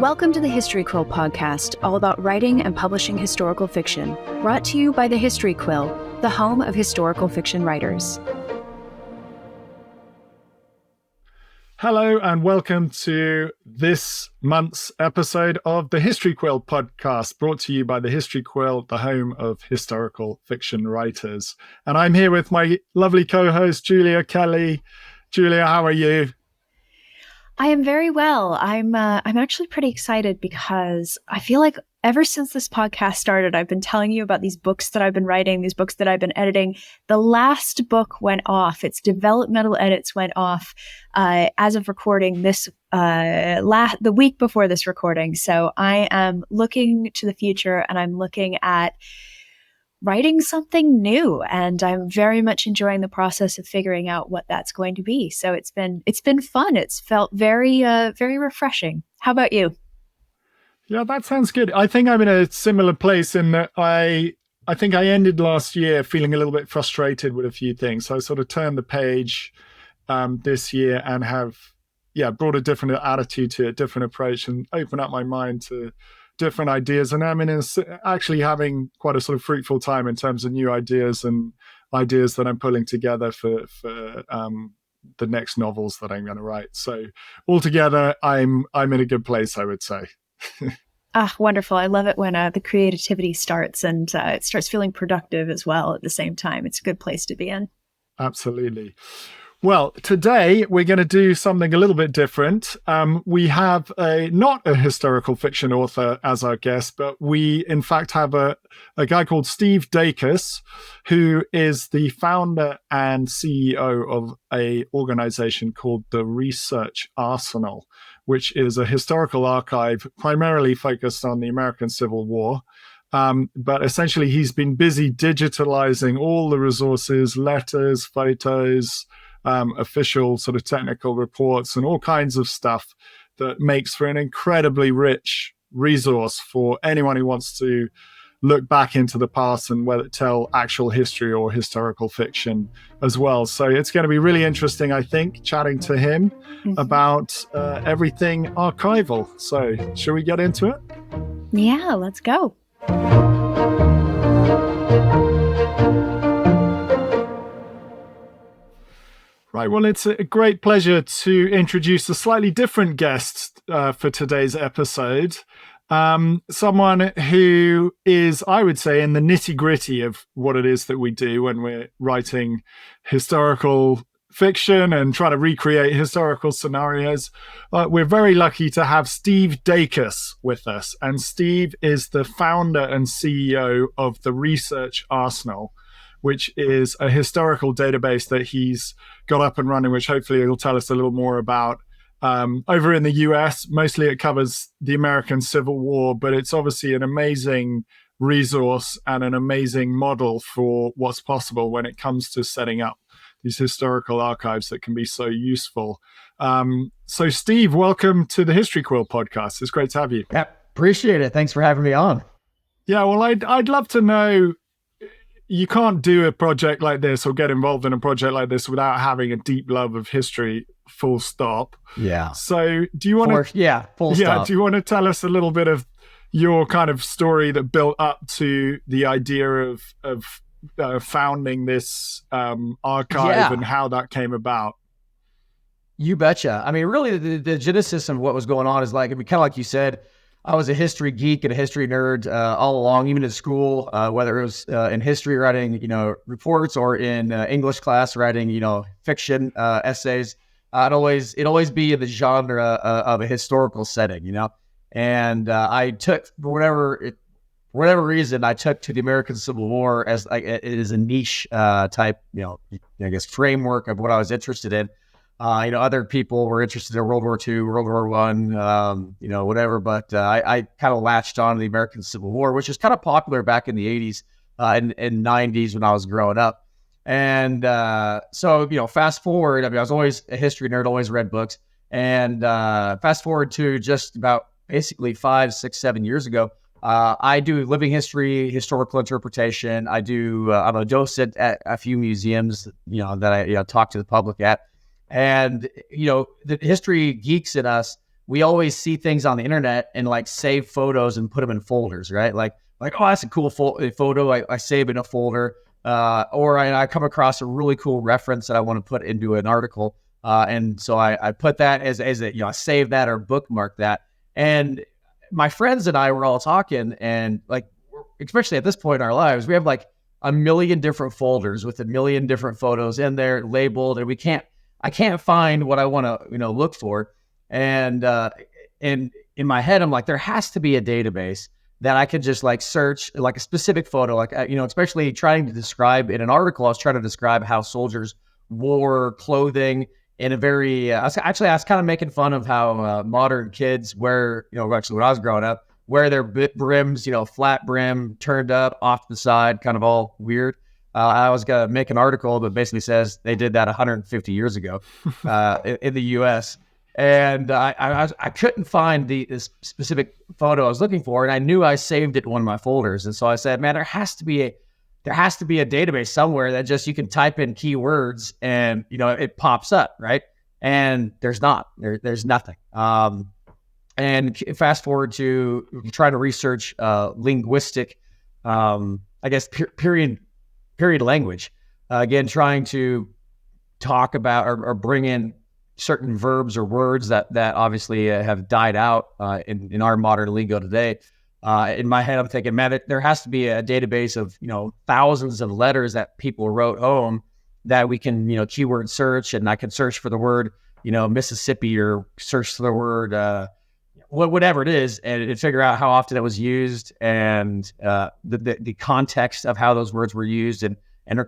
Welcome to the History Quill podcast, all about writing and publishing historical fiction, brought to you by the History Quill, the home of historical fiction writers. Hello and welcome to this month's episode of the History Quill podcast, brought to you by the History Quill, the home of historical fiction writers. And I'm here with my lovely co-host, Julia Kelly. Julia, how are you? I am very well. I'm actually pretty excited because I feel like ever since this podcast started, I've been telling you about these books that I've been writing, these books that I've been editing. The last book went off. Its developmental edits went off as of recording this the week before this recording. So I am looking to the future and I'm looking at writing something new, and I'm very much enjoying the process of figuring out what that's going to be. So it's been fun. It's felt very refreshing. How about you? Yeah, that sounds good. I think I'm in a similar place in that I think I ended last year feeling a little bit frustrated with a few things. So I sort of turned the page this year and have brought a different attitude to it, different approach, and opened up my mind to different ideas. And I'm actually having quite a sort of fruitful time in terms of new ideas and ideas that I'm pulling together for the next novels that I'm going to write. So altogether, I'm in a good place, I would say. Wonderful. I love it when the creativity starts and it starts feeling productive as well at the same time. It's a good place to be in. Absolutely. Well, today we're going to do something a little bit different. We have not a historical fiction author as our guest, but we in fact have a guy called Steve Dacus, who is the founder and CEO of an organization called the Research Arsenal, which is a historical archive primarily focused on the American Civil War. But essentially, he's been busy digitalizing all the resources, letters, photos, official sort of technical reports, and all kinds of stuff that makes for an incredibly rich resource for anyone who wants to look back into the past and whether tell actual history or historical fiction as well. So it's going to be really interesting, I think, chatting to him about everything archival. So shall we get into it? Yeah, let's go. Right, well, it's a great pleasure to introduce a slightly different guest for today's episode. Someone who is, I would say, in the nitty-gritty of what it is that we do when we're writing historical fiction and trying to recreate historical scenarios. We're very lucky to have Steve Dacus with us. And Steve is the founder and CEO of the Research Arsenal, which is a historical database that he's got up and running, which hopefully he'll tell us a little more about. Over in the US, mostly it covers the American Civil War, but it's obviously an amazing resource and an amazing model for what's possible when it comes to setting up these historical archives that can be so useful. So Steve, welcome to the History Quill podcast. It's great to have you. Yeah, appreciate it. Thanks for having me on. Yeah, well, I'd love to know, you can't do a project like this or get involved in a project like this without having a deep love of history, full stop. Yeah. So do you want to... full stop. Do you want to tell us a little bit of your kind of story that built up to the idea of founding this archive and how that came about? You betcha. I mean, really, the genesis of what was going on is kind of like you said, I was a history geek and a history nerd all along, even in school, whether it was in history writing, reports, or in English class writing, fiction essays. It'd always be in the genre of a historical setting, And I took, for whatever reason, I took to the American Civil War as it is a niche type, I guess framework of what I was interested in. Other people were interested in World War II, World War I, whatever. But I kind of latched on to the American Civil War, which was kind of popular back in the 80s and 90s when I was growing up. And so, fast forward, I was always a history nerd, always read books. And fast forward to just about basically 5, 6, 7 years ago, I do living history, historical interpretation. I'm a docent at a few museums, that I talk to the public at. And, the history geeks in us, we always see things on the internet and like save photos and put them in folders, right? Like, oh, that's a cool photo. I save in a folder. Or I come across a really cool reference that I want to put into an article. And so I put that as a, I save that or bookmark that. And my friends and I were all talking, and like, especially at this point in our lives, we have like a million different folders with a million different photos in there labeled, and I can't find what I want to, look for. And in my head, I'm like, there has to be a database that I could just like search like a specific photo, like, especially trying to describe in an article, I was trying to describe how soldiers wore clothing in a very, I was kind of making fun of how modern kids wear, actually when I was growing up, wear their brims, flat brim, turned up, off to the side, kind of all weird. I was going to make an article that basically says they did that 150 years ago in the U.S., and I couldn't find this specific photo I was looking for, and I knew I saved it in one of my folders. And so I said, man, there has to be a database somewhere that just you can type in keywords and it pops up, right? And there's not. There's nothing. And fast forward to trying to research linguistic, period language. Again, trying to talk about or bring in certain verbs or words that obviously have died out in our modern lingo today. In my head, I'm thinking, man, there has to be a database of thousands of letters that people wrote home that we can keyword search, and I can search for the word Mississippi or search for the word whatever it is, and figure out how often it was used and the context of how those words were used, and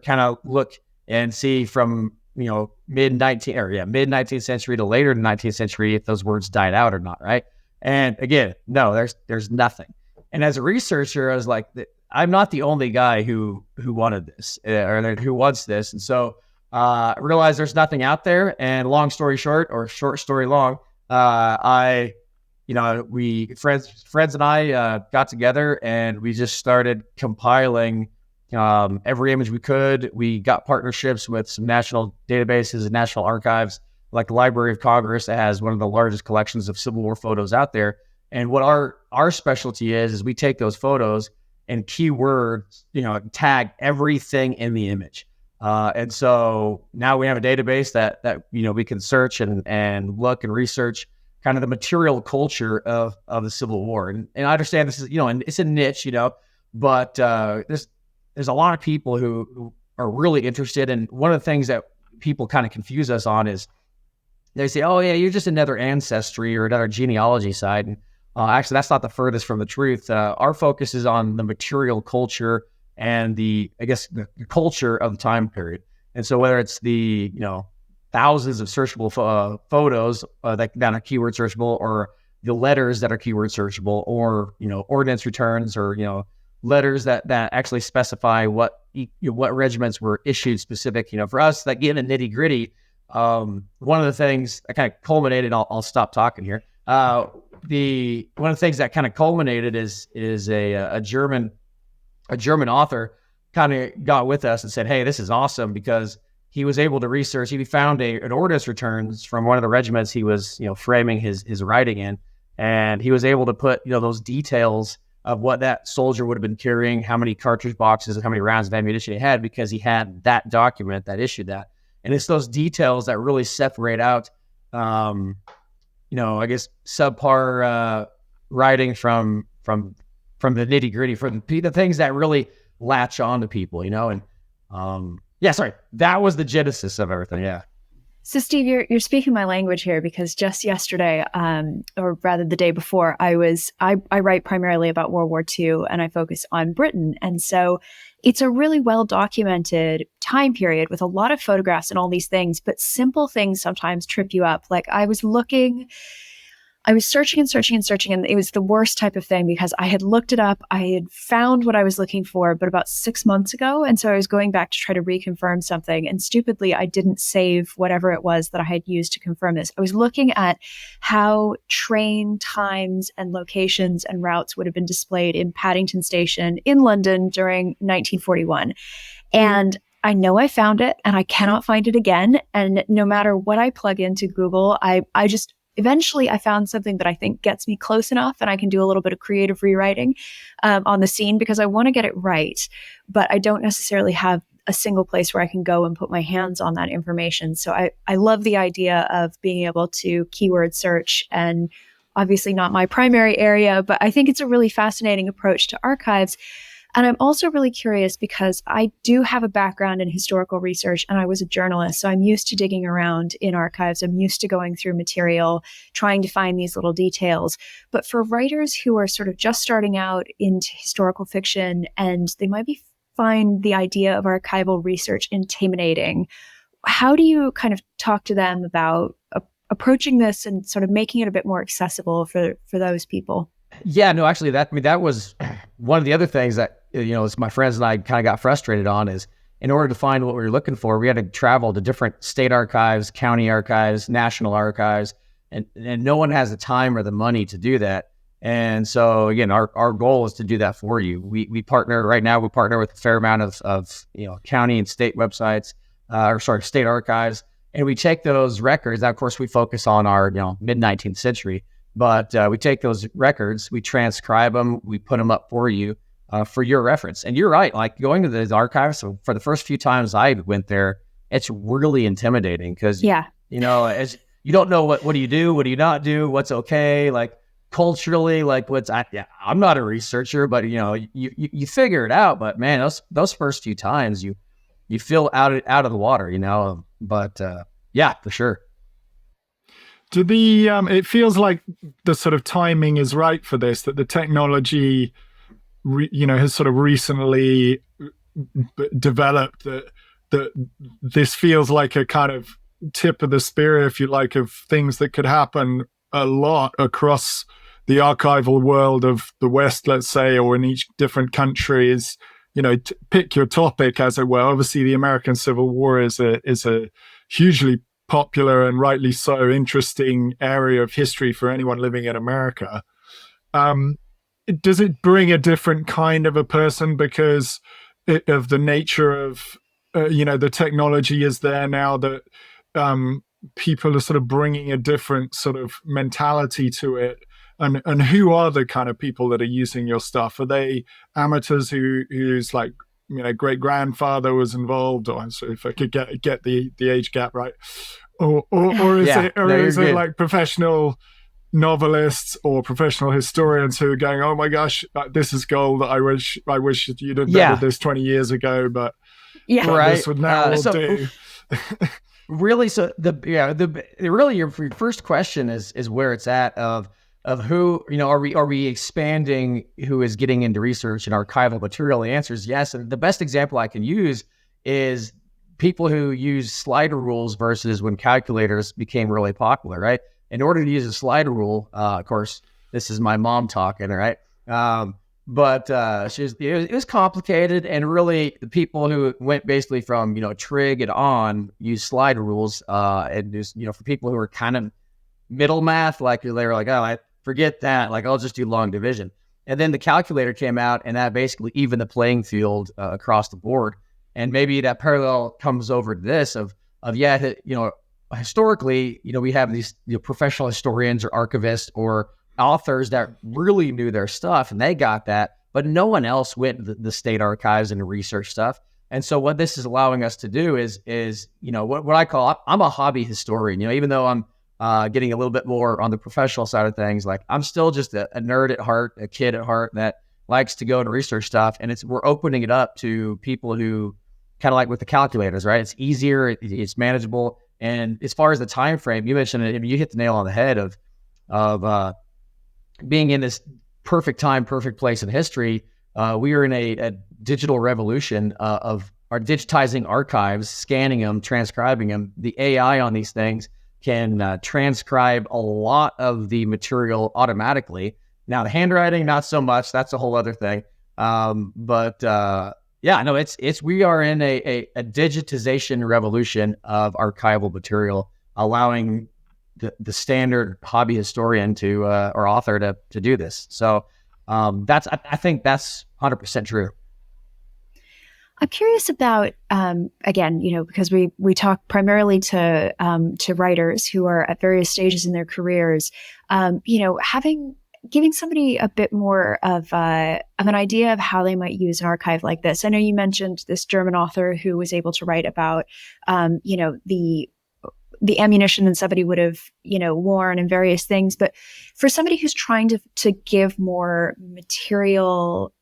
kind of look and see from mid 19th century to later 19th century if those words died out or not, right? And again, no, there's nothing. And as a researcher, I was like, I'm not the only guy who wanted this or who wants this. And so I realized there's nothing out there. And long story short, or short story long, friends and I got together and we just started compiling every image we could. We got partnerships with some national databases and national archives, like the Library of Congress, that has one of the largest collections of Civil War photos out there. And what our specialty is we take those photos and keywords, tag everything in the image. And so now we have a database that we can search and look and research kind of the material culture of the Civil War. And I understand this is, and it's a niche, but there's a lot of people who are really interested. And one of the things that people kind of confuse us on is they say, oh yeah, you're just another ancestry or another genealogy side. And actually, that's not the furthest from the truth. Our focus is on the material culture and the culture of the time period. And so whether it's the, thousands of searchable photos that are keyword searchable, or the letters that are keyword searchable, or, ordnance returns, or, letters that actually specify what regiments were issued specific, for us that get in the nitty gritty. One of the things that kind of culminated, I'll stop talking here. One of the things that kind of culminated is a German author kind of got with us and said, hey, this is awesome, because he was able to research. He found an ordnance returns from one of the regiments he was, framing his writing in, and he was able to put, those details of what that soldier would have been carrying, how many cartridge boxes and how many rounds of ammunition he had, because he had that document that issued that. And it's those details that really separate out, subpar writing from the nitty gritty, from the things that really latch on to people, and that was the genesis of everything. Yeah. So Steve, you're speaking my language here, because just yesterday, or rather the day before, I write primarily about World War II, and I focus on Britain. And so it's a really well documented time period with a lot of photographs and all these things, but simple things sometimes trip you up. Like I was searching and searching and searching, and it was the worst type of thing, because I had looked it up. I had found what I was looking for, but about 6 months ago. And so I was going back to try to reconfirm something. And stupidly, I didn't save whatever it was that I had used to confirm this. I was looking at how train times and locations and routes would have been displayed in Paddington Station in London during 1941. And I know I found it, and I cannot find it again. And no matter what I plug into Google, I just eventually I found something that I think gets me close enough and I can do a little bit of creative rewriting on the scene because I want to get it right, but I don't necessarily have a single place where I can go and put my hands on that information. So I love the idea of being able to keyword search, and obviously not my primary area, but I think it's a really fascinating approach to archives. And I'm also really curious because I do have a background in historical research and I was a journalist. So I'm used to digging around in archives. I'm used to going through material, trying to find these little details. But for writers who are sort of just starting out into historical fiction and they might find the idea of archival research intimidating, how do you kind of talk to them about approaching this and sort of making it a bit more accessible for those people? Yeah, no, actually, that was one of the other things that as my friends and I kind of got frustrated on is in order to find what we were looking for, we had to travel to different state archives, county archives, national archives, and no one has the time or the money to do that. And so again, our goal is to do that for you. We partner right now. We partner with a fair amount of county and state websites, state archives, and we take those records. Now, of course, we focus on our mid 19th century. But we take those records, we transcribe them, we put them up for you for your reference. And you're right, like going to the archives, so for the first few times I went there, it's really intimidating because, as you don't know what do you do, what do you not do, what's okay, like culturally, like I'm not a researcher, but you figure it out. But man, those first few times you feel out of the water, but yeah, for sure. It feels like the sort of timing is right for this, that the technology, has sort of recently developed that this feels like a kind of tip of the spear, if you like, of things that could happen a lot across the archival world of the West, let's say, or in each different countries. Pick your topic, as it were. Obviously, the American Civil War is a hugely popular and rightly so interesting area of history for anyone living in America. Does it bring a different kind of a person because of the nature of the technology is there now that people are sort of bringing a different sort of mentality to it? And who are the kind of people that are using your stuff? Are they amateurs who's like great grandfather was involved, or so if I could get the age gap right, or is it like professional novelists or professional historians who are going, oh my gosh, this is gold. I wish you'd have done this 20 years ago, but this would now do. Really, so really your first question is where it's at of who, are we expanding who is getting into research and archival material? The answer is yes. And the best example I can use is people who use slider rules versus when calculators became really popular, right? In order to use a slider rule, of course, this is my mom talking, right? But it was complicated, and really the people who went basically from trig and on use slider rules, and just for people who are kind of middle math, like they were like, oh, I forget that, like I'll just do long division. And then the calculator came out, and that basically evened the playing field across the board. And maybe that parallel comes over to this of historically, we have these professional historians or archivists or authors that really knew their stuff, and they got that, but no one else went to the state archives and research stuff. And so what this is allowing us to do is what I call, I'm a hobby historian. Even though I'm getting a little bit more on the professional side of things, like I'm still just a nerd at heart, a kid at heart that likes to go and research stuff. And we're opening it up to people who kind of like with the calculators, right? It's easier, it's manageable. And as far as the time frame, you mentioned it, you hit the nail on the head of being in this perfect time, perfect place in history. We are in a digital revolution of our digitizing archives, scanning them, transcribing them. The AI on these things can transcribe a lot of the material automatically. Now, the handwriting, not so much. That's a whole other thing. We are in a digitization revolution of archival material, allowing the standard hobby historian or author to do this. So I think that's 100% true. I'm curious about, again, because we talk primarily to writers who are at various stages in their careers, giving somebody a bit more of an idea of how they might use an archive like this. I know you mentioned this German author who was able to write about, the ammunition that somebody would have, worn and various things. But for somebody who's trying to give more material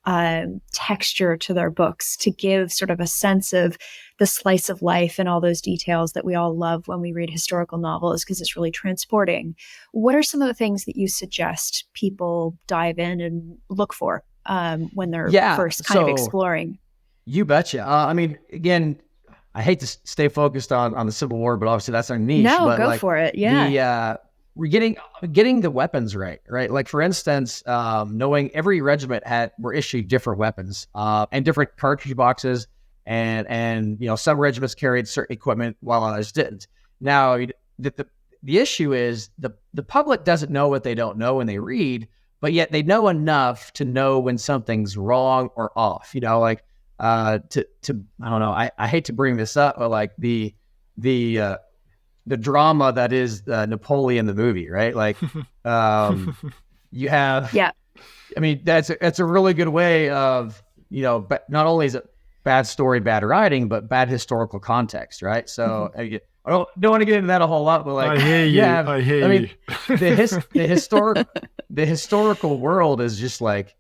texture to their books, to give sort of a sense of the slice of life and all those details that we all love when we read historical novels, because it's really transporting. What are some of the things that you suggest people dive in and look for when they're first kind of exploring? You betcha. Again, I hate to stay focused on the Civil War, but obviously that's our niche. No, but go for it. Yeah. We're getting the weapons right? Like, for instance, knowing every regiment were issued different weapons and different cartridge boxes, and some regiments carried certain equipment while others didn't. Now, the issue is the public doesn't know what they don't know when they read, but yet they know enough to know when something's wrong or off. I don't know. I hate to bring this up, but like the drama that is Napoleon the movie, right? Like, you have, yeah. I mean, that's a really good way of, but not only is it bad story, bad writing, but bad historical context, right? So I don't want to get into that a whole lot, but like, I hear you. I hear you. The historical world is just like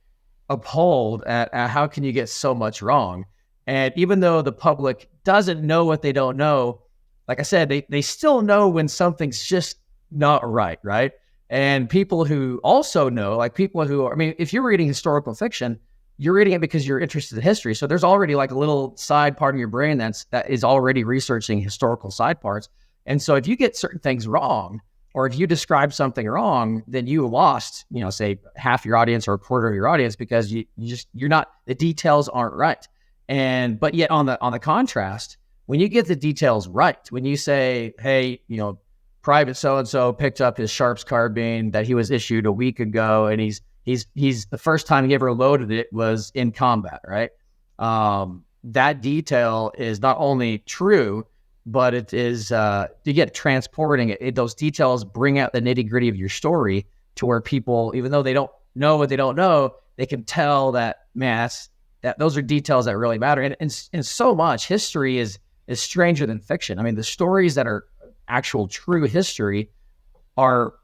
appalled at how can you get so much wrong. And even though the public doesn't know what they don't know, like I said, they still know when something's just not right? And people who also know, like people who are, if you're reading historical fiction, you're reading it because you're interested in history. So there's already like a little side part of your brain that is already researching historical side parts. And so if you get certain things wrong, or if you describe something wrong, then you lost, say half your audience or a quarter of your audience, because you're not, the details aren't right. But yet on the contrast, when you get the details right, when you say, hey, Private so-and-so picked up his Sharps carbine that he was issued a week ago, and he's the first time he ever loaded it was in combat, right? That detail is not only true, but it is, you get transporting it. Those details bring out the nitty gritty of your story to where people, even though they don't know what they don't know, they can tell that, man, that those are details that really matter. And so much history is stranger than fiction. I mean, the stories that are actual true history are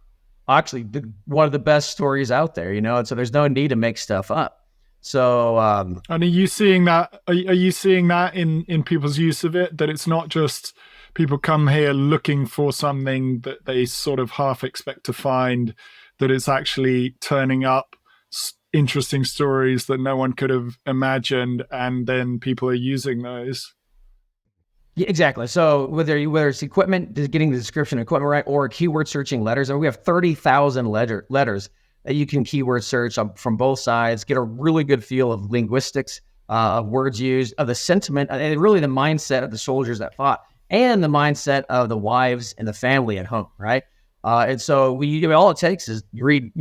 actually one of the best stories out there, and so there's no need to make stuff up. So, and are you seeing that? Are you seeing that in people's use of it? That it's not just people come here looking for something that they sort of half expect to find, that it's actually turning up interesting stories that no one could have imagined, and then people are using those. Yeah, exactly. So whether it's equipment, getting the description of equipment right, or keyword searching letters, and we have 30,000 letters that you can keyword search from both sides, get a really good feel of linguistics, of words used, of the sentiment, and really the mindset of the soldiers that fought, and the mindset of the wives and the family at home, right? And so all it takes is you read,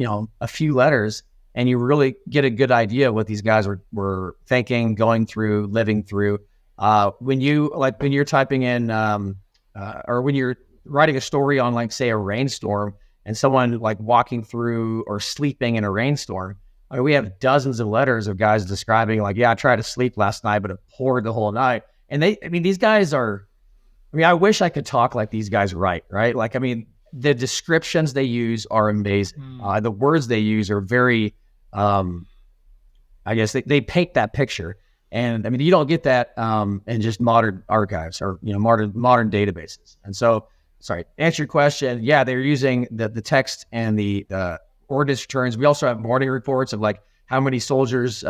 a few letters, and you really get a good idea of what these guys were thinking, going through, living through. When you're typing in, or when you're writing a story on, like, say, a rainstorm, and someone like walking through or sleeping in a rainstorm, we have dozens of letters of guys describing, like, yeah, I tried to sleep last night, but it poured the whole night. And these guys are, I wish I could talk like these guys right? Like, the descriptions they use are amazing. The words they use are very, I guess they paint that picture. And you don't get that in just modern archives or modern databases. And so, sorry, answer your question. Yeah, they're using the text and the ordnance returns. We also have morning reports of like how many soldiers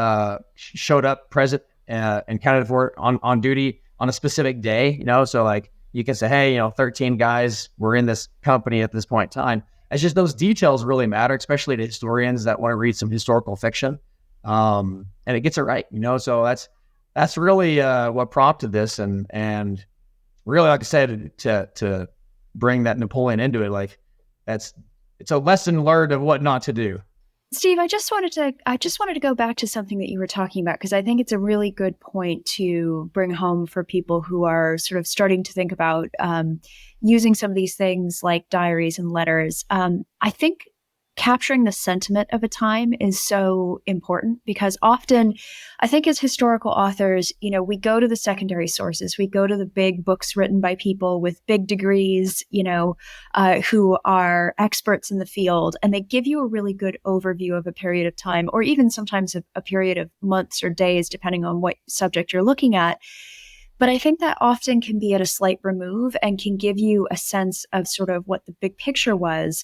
showed up present and counted for on duty on a specific day. So like you can say, hey, 13 guys were in this company at this point in time. It's just those details really matter, especially to historians that want to read some historical fiction. And it gets it right, so that's really what prompted this, and really, like I said, to bring that Napoleon into it, like it's a lesson learned of what not to do. Steve, I just wanted to go back to something that you were talking about, because I think it's a really good point to bring home for people who are sort of starting to think about using some of these things like diaries and letters. I think capturing the sentiment of a time is so important, because often I think as historical authors, we go to the secondary sources, we go to the big books written by people with big degrees, who are experts in the field, and they give you a really good overview of a period of time, or even sometimes a period of months or days, depending on what subject you're looking at. But I think that often can be at a slight remove and can give you a sense of sort of what the big picture was.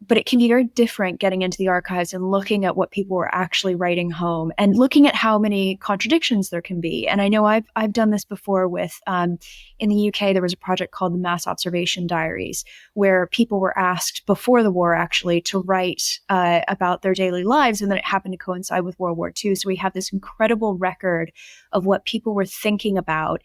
But it can be very different getting into the archives and looking at what people were actually writing home and looking at how many contradictions there can be. And I know I've done this before with, in the UK, there was a project called the Mass Observation Diaries, where people were asked before the war actually to write about their daily lives. And then it happened to coincide with World War II. So we have this incredible record of what people were thinking about,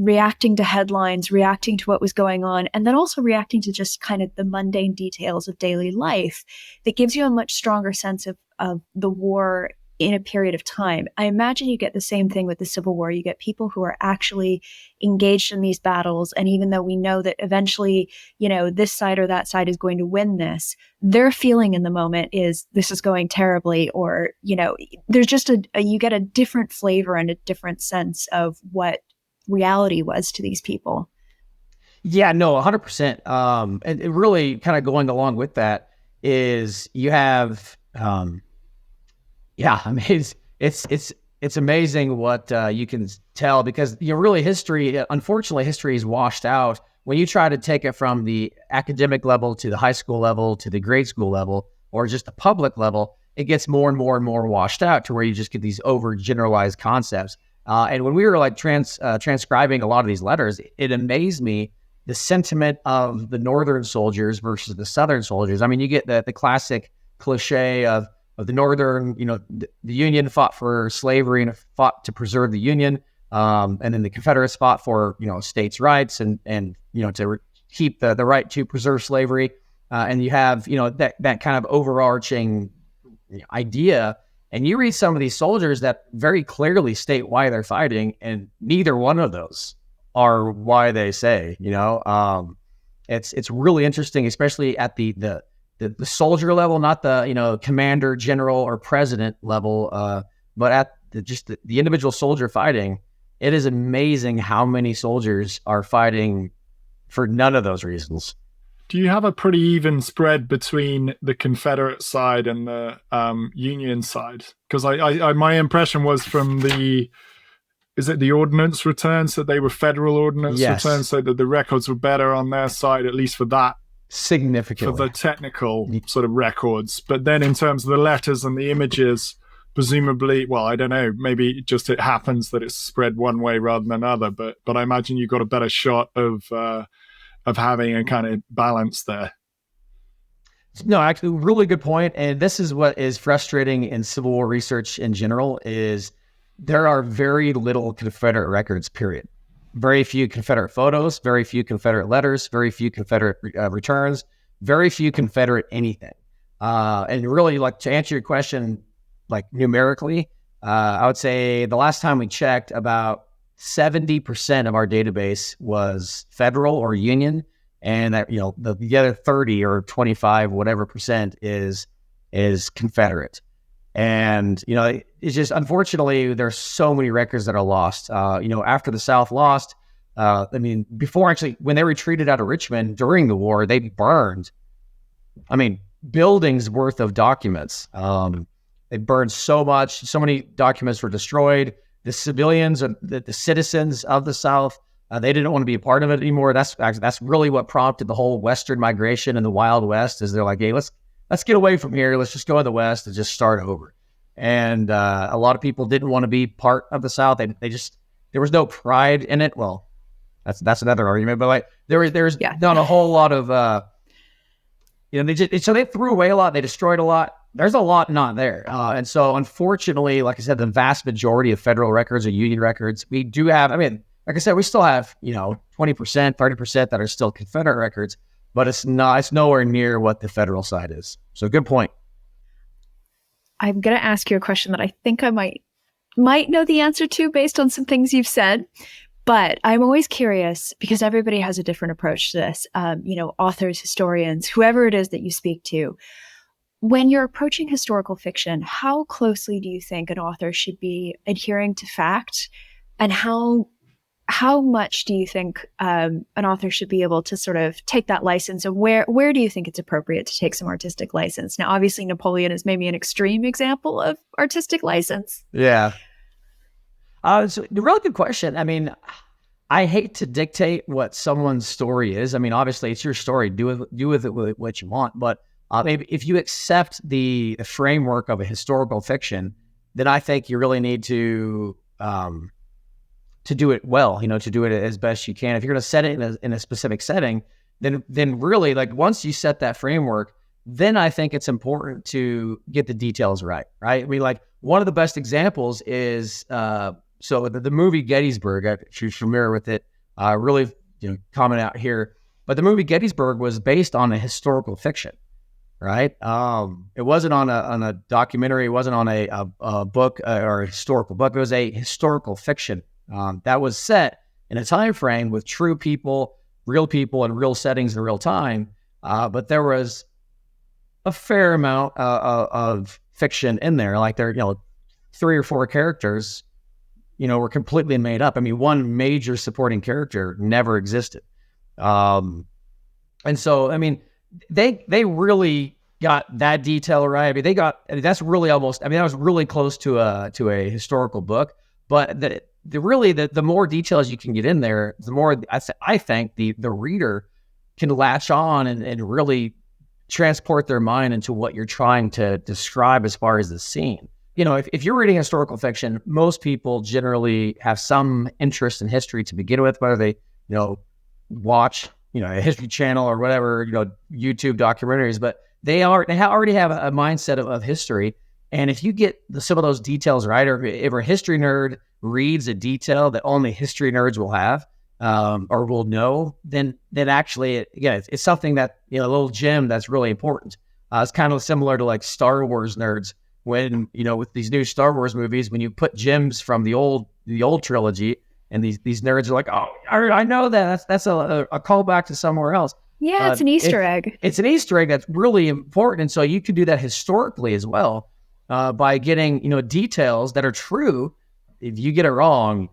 reacting to headlines, reacting to what was going on, and then also reacting to just kind of the mundane details of daily life, that gives you a much stronger sense of the war in a period of time. I imagine you get the same thing with the Civil War. You get people who are actually engaged in these battles. And even though we know that eventually, this side or that side is going to win this, their feeling in the moment is this is going terribly, or, there's just you get a different flavor and a different sense of what reality was to these people. Yeah, no, 100%. And it really kind of going along with that is you have, I mean, it's amazing what you can tell, because really history, unfortunately, history is washed out when you try to take it from the academic level to the high school level to the grade school level, or just the public level. It gets more and more and more washed out to where you just get these overgeneralized concepts. And when we were like transcribing a lot of these letters, it amazed me the sentiment of the northern soldiers versus the southern soldiers. I mean, you get the classic cliche of the northern, the Union fought for slavery and fought to preserve the Union, and then the Confederates fought for states' rights and to keep the right to preserve slavery. And you have that kind of overarching idea. And you read some of these soldiers that very clearly state why they're fighting, and neither one of those are why they say. It's really interesting, especially at the soldier level, not the commander, general, or president level, but at the individual soldier fighting. It is amazing how many soldiers are fighting for none of those reasons. Do you have a pretty even spread between the Confederate side and the Union side? Because I my impression was from the ordnance returns that they were federal ordnance returns, so that the records were better on their side, at least for that. Significantly. For the technical sort of records. But then in terms of the letters and the images, presumably, well, I don't know, maybe just it happens that it's spread one way rather than another, but I imagine you got a better shot of having a kind of balance there. No, actually, really good point. And this is what is frustrating in Civil War research in general, is there are very little Confederate records, period. Very few Confederate photos, very few Confederate letters, very few Confederate returns, very few Confederate anything. And really, like, to answer your question, like numerically, I would say the last time we checked, about 70% of our database was federal or Union, and that the other 30 or 25 whatever percent is Confederate. And it's just, unfortunately, there's so many records that are lost. After the South lost, before, actually, when they retreated out of Richmond during the war, they burned, buildings worth of documents. They burned so many documents were destroyed. The civilians, the citizens of the South, they didn't want to be a part of it anymore. That's really what prompted the whole Western migration in the Wild West. Is they're like, hey, let's get away from here. Let's just go to the West and just start over. And a lot of people didn't want to be part of the South. They just, there was no pride in it. Well, that's another argument. But like there's not a whole lot of so they threw away a lot. They destroyed a lot. There's a lot not there. And so, unfortunately, like I said, the vast majority of federal records are Union records. We do have, like I said, we still have, 20%, 30% that are still Confederate records, but it's nowhere near what the federal side is. So good point. I'm going to ask you a question that I think I might know the answer to based on some things you've said. But I'm always curious because everybody has a different approach to this. Authors, historians, whoever it is that you speak to. When you're approaching historical fiction, how closely do you think an author should be adhering to fact, and how much do you think an author should be able to sort of take that license, and where do you think it's appropriate to take some artistic license? Now, obviously, Napoleon is maybe an extreme example of artistic license. Yeah. So the really good question. I mean, I hate to dictate what someone's story is. I mean, obviously, it's your story. Do with it what you want. But maybe if you accept the framework of a historical fiction, then I think you really need to do it well. To do it as best you can. If you're going to set it in a specific setting, then really, like, once you set that framework, then I think it's important to get the details right. Right? I mean, like, one of the best examples is so the movie Gettysburg. If you're familiar with it, really comment out here. But the movie Gettysburg was based on a historical fiction, right? It wasn't on a documentary. It wasn't on a book or a historical book. It was a historical fiction that was set in a time frame with true people, and real settings in real time. But there was a fair amount of fiction in there. Like, there, 3 or 4 characters, were completely made up. I mean, one major supporting character never existed. And so, I mean, they really got that detail right. I mean, that's really almost, that was really close to a historical book, but the more details you can get in there, the more I think the reader can latch on and really transport their mind into what you're trying to describe as far as the scene. If you're reading historical fiction, most people generally have some interest in history to begin with, whether they, watch, a history channel or whatever, YouTube documentaries, but they already have a mindset of history. And if you get some of those details right, or if a history nerd reads a detail that only history nerds will have, or will know, then actually, it's something that, a little gem that's really important. It's kind of similar to like Star Wars nerds. When, with these new Star Wars movies, when you put gems from the old trilogy, and these nerds are like, oh, I know that's a callback to somewhere else. Yeah, it's an Easter egg. It's an Easter egg that's really important. And so you can do that historically as well, by getting, details that are true. If you get it wrong,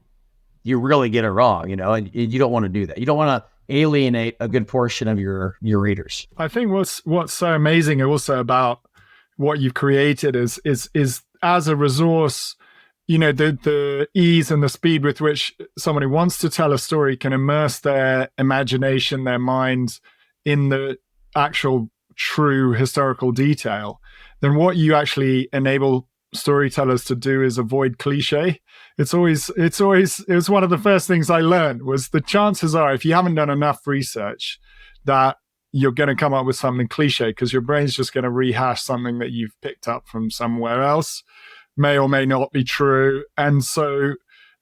you really get it wrong, and you don't want to do that. You don't want to alienate a good portion of your readers. I think what's so amazing also about what you've created is as a resource, the ease and the speed with which someone who wants to tell a story can immerse their imagination, their mind in the actual true historical detail. Then what you actually enable storytellers to do is avoid cliche. It was one of the first things I learned was the chances are, if you haven't done enough research, that you're going to come up with something cliche, because your brain's just going to rehash something that you've picked up from somewhere else, may or may not be true. And so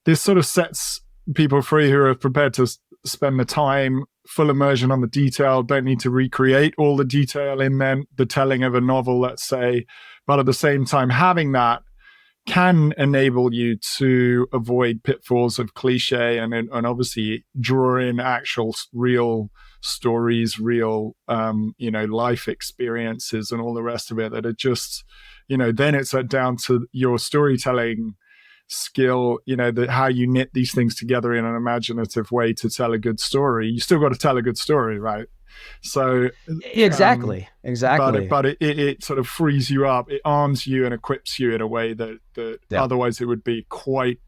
this sort of sets people free who are prepared to spend the time, full immersion on the detail, don't need to recreate all the detail in the telling of a novel, let's say, but at the same time, having that can enable you to avoid pitfalls of cliche and obviously draw in actual real stories, real life experiences and all the rest of it that are just, then it's down to your storytelling skill, how you knit these things together in an imaginative way to tell a good story. You still got to tell a good story, right? So exactly. But it sort of frees you up, it arms you and equips you in a way that otherwise it would be quite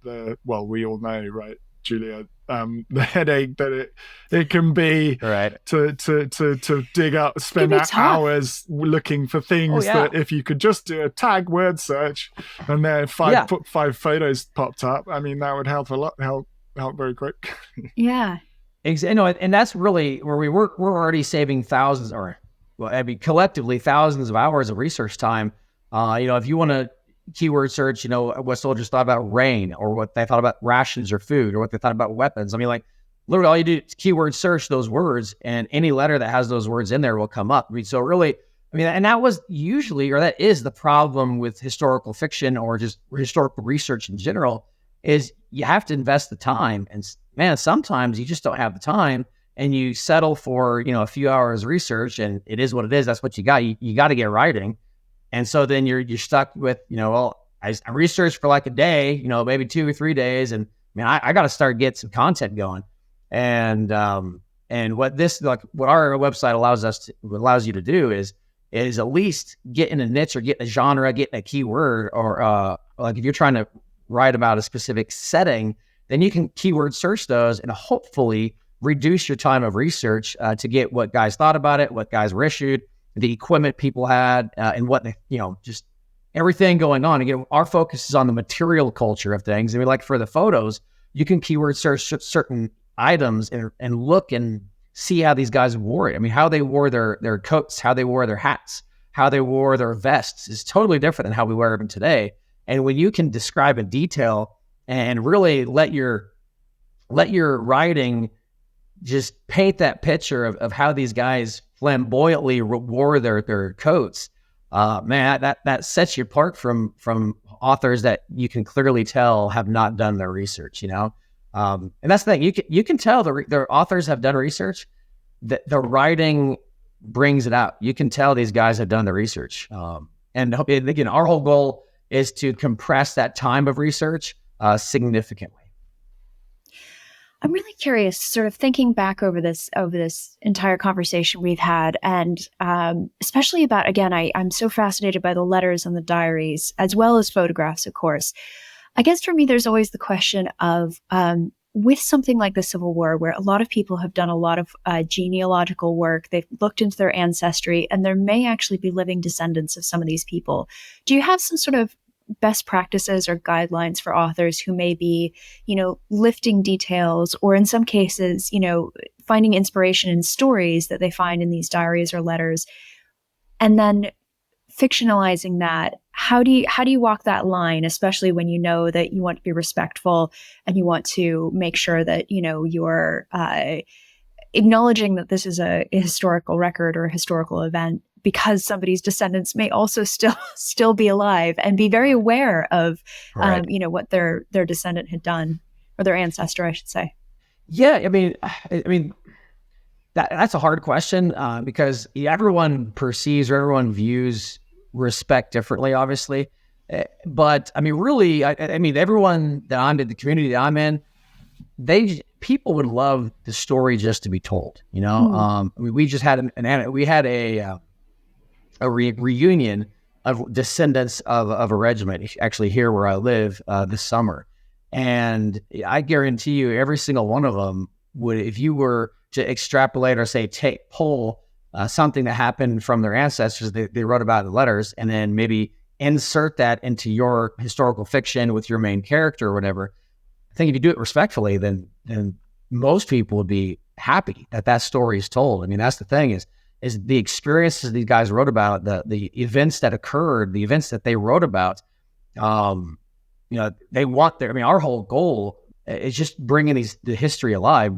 we all know, right, Julia, the headache that it can be, right, to dig up, spend hours looking for things that if you could just do a tag word search and then five photos popped up, I mean, that would help a lot, help very quick. Yeah. And that's really where we're already saving thousands, collectively thousands of hours of research time. If you want to keyword search, what soldiers thought about rain, or what they thought about rations or food, or what they thought about weapons. I mean, like, literally all you do is keyword search those words, and any letter that has those words in there will come up. I mean, so really, I mean, and that was usually, or that is the problem with historical fiction or just historical research in general, is you have to invest the time. And man, sometimes you just don't have the time and you settle for, a few hours of research, and it is what it is. That's what you got. You got to get writing. And so then you're stuck with, I researched for like a day, maybe 2 or 3 days. And man, I got to start getting some content going. And what our website allows you to do is at least get in a niche or get in a genre, get in a keyword, or like if you're trying to write about a specific setting, then you can keyword search those and hopefully reduce your time of research to get what guys thought about it, what guys were issued, the equipment people had, and what, just everything going on. Again, our focus is on the material culture of things. I mean, like for the photos, you can keyword search certain items and look and see how these guys wore it. I mean, how they wore their coats, how they wore their hats, how they wore their vests is totally different than how we wear them today. And when you can describe in detail and really let your writing just paint that picture of how these guys flamboyantly wore their coats, man, that sets you apart from authors that you can clearly tell have not done their research, and that's the thing. You can tell the authors have done research, that the writing brings it out. You can tell these guys have done the research. And again, our whole goal is to compress that time of research significantly. I'm really curious, sort of thinking back over this entire conversation we've had, and especially about, again, I'm so fascinated by the letters and the diaries, as well as photographs, of course. I guess for me, there's always the question of, with something like the Civil War, where a lot of people have done a lot of genealogical work, they've looked into their ancestry, and there may actually be living descendants of some of these people. Do you have some sort of best practices or guidelines for authors who may be, lifting details, or in some cases, finding inspiration in stories that they find in these diaries or letters, and then fictionalizing that? How do you walk that line, especially when you know that you want to be respectful and you want to make sure that, you're acknowledging that this is a historical record or a historical event, because somebody's descendants may also still be alive, and be very aware of, Right. What their descendant had done, or their ancestor, I should say. Yeah, I mean, that's a hard question because everyone perceives or everyone views respect differently, obviously. But I mean, really, everyone that I'm in, the community that I'm in, people would love the story just to be told. We just had a reunion of descendants of a regiment, actually here where I live this summer. And I guarantee you every single one of them would, if you were to extrapolate or say, pull something that happened from their ancestors, they wrote about in the letters, and then maybe insert that into your historical fiction with your main character or whatever. I think if you do it respectfully, then most people would be happy that story is told. I mean, that's the thing is the experiences these guys wrote about, the events that occurred, the events that they wrote about. They want our whole goal is just bringing the history alive,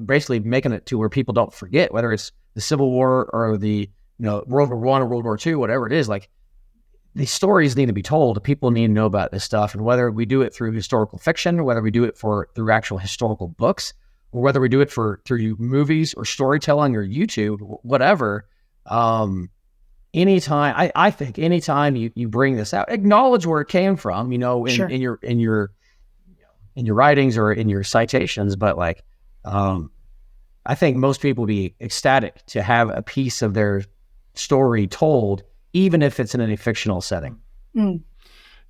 basically making it to where people don't forget, whether it's the Civil War or the, World War I or World War II, whatever it is. Like, these stories need to be told. People need to know about this stuff. And whether we do it through historical fiction, whether we do it through actual historical books, or whether we do it through movies or storytelling or YouTube, whatever, anytime, I think anytime you bring this out, acknowledge where it came from, Sure. in your writings or in your citations. But I think most people would be ecstatic to have a piece of their story told, even if it's in a fictional setting. Mm.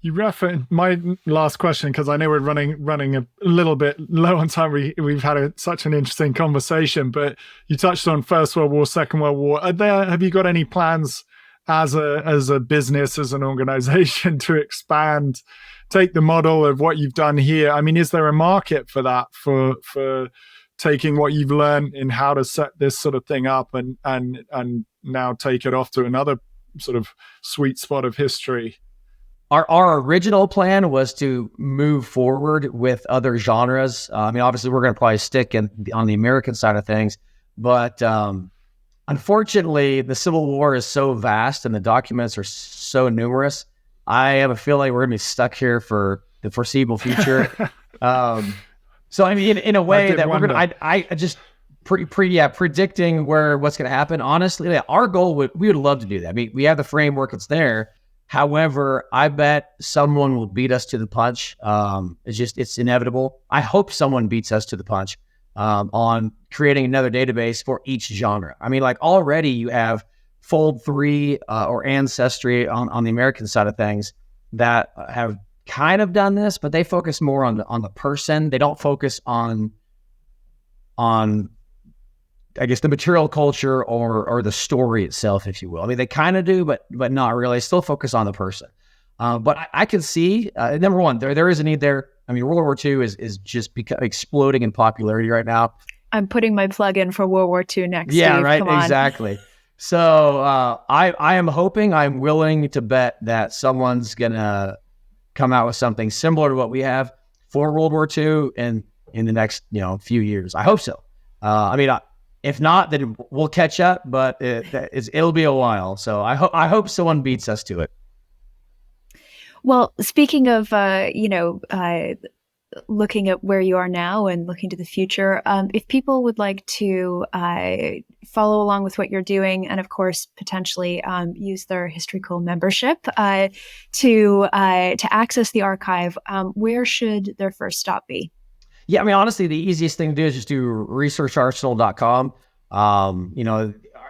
You referenced my last question, because I know we're running a little bit low on time. We've had such an interesting conversation, but you touched on First World War, Second World War. Have you got any plans as a business, as an organization, to expand, take the model of what you've done here? I mean, is there a market for that, for taking what you've learned in how to set this sort of thing up and now take it off to another sort of sweet spot of history? Our original plan was to move forward with other genres. Obviously, we're going to probably stick on the American side of things, but Unfortunately, the Civil War is so vast and the documents are so numerous. I have a feeling we're going to be stuck here for the foreseeable future. So I mean, in a way that we're going to, I just predicting what's going to happen. Honestly, our goal we would love to do that. I mean, we have the framework; it's there. However, I bet someone will beat us to the punch. It's inevitable. I hope someone beats us to the punch on creating another database for each genre. I mean, like already you have Fold3 or Ancestry on the American side of things that have kind of done this, but they focus more on the person. They don't focus on I guess the material culture or the story itself, if you will. I mean, they kind of do, but not really. They still focus on the person. But I can see, number one, there is a need there. I mean, World War II is just exploding in popularity right now. I'm putting my plug in for World War II next. Yeah, Steve. right, Come on. exactly. So I am hoping, I'm willing to bet that someone's going to come out with something similar to what we have for World War II in the next few years. I hope so. I mean, if not, then we'll catch up, but it'll be a while. So I hope someone beats us to it. Well, speaking of, looking at where you are now and looking to the future, if people would like to follow along with what you're doing, and of course potentially use their Historycool membership to access the archive, where should their first stop be? Yeah, I mean, honestly, the easiest thing to do is just do researcharsenal.com.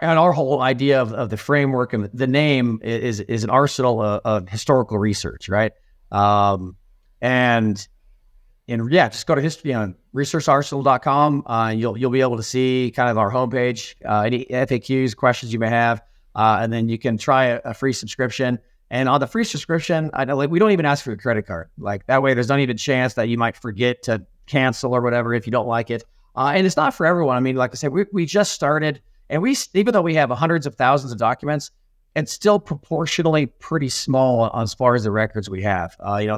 And our whole idea of the framework and the name is an arsenal of historical research, right? And just go to researcharsenal.com. You'll be able to see kind of our homepage, any FAQs, questions you may have, and then you can try a free subscription. And on the free subscription, we don't even ask for your credit card. Like that way, there's not even a chance that you might forget to cancel or whatever if you don't like it. And it's not for everyone. I mean, like I said, we just started, and even though we have hundreds of thousands of documents, it's still proportionally pretty small as far as the records we have.